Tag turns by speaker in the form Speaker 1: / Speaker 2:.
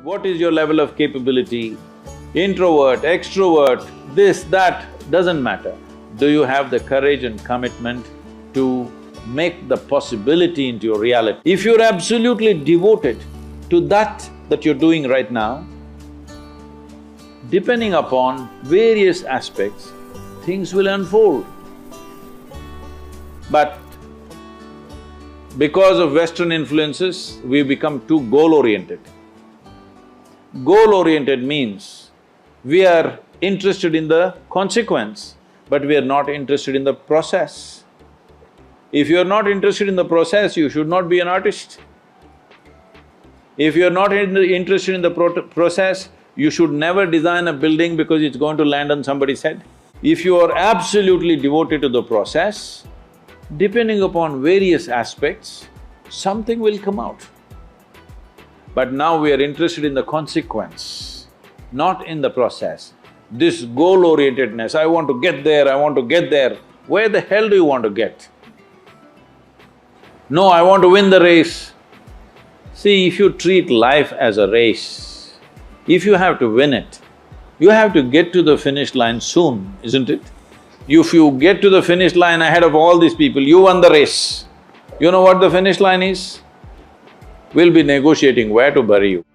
Speaker 1: What is your level of capability? Introvert, extrovert, this, that, doesn't matter. Do you have the courage and commitment to make the possibility into your reality? If you're absolutely devoted to that you're doing right now, depending upon various aspects, things will unfold. But because of Western influences, we become too goal-oriented. Goal-oriented means we are interested in the consequence, but we are not interested in the process. If you are not interested in the process, you should not be an artist. If you are not interested in the process, you should never design a building because it's going to land on somebody's head. If you are absolutely devoted to the process, depending upon various aspects, something will come out. But now we are interested in the consequence, not in the process. This goal-orientedness, I want to get there, I want to get there. Where the hell do you want to get? No, I want to win the race. See, if you treat life as a race, if you have to win it, you have to get to the finish line soon, isn't it? If you get to the finish line ahead of all these people, you won the race. You know what the finish line is? We'll be negotiating where to bury you.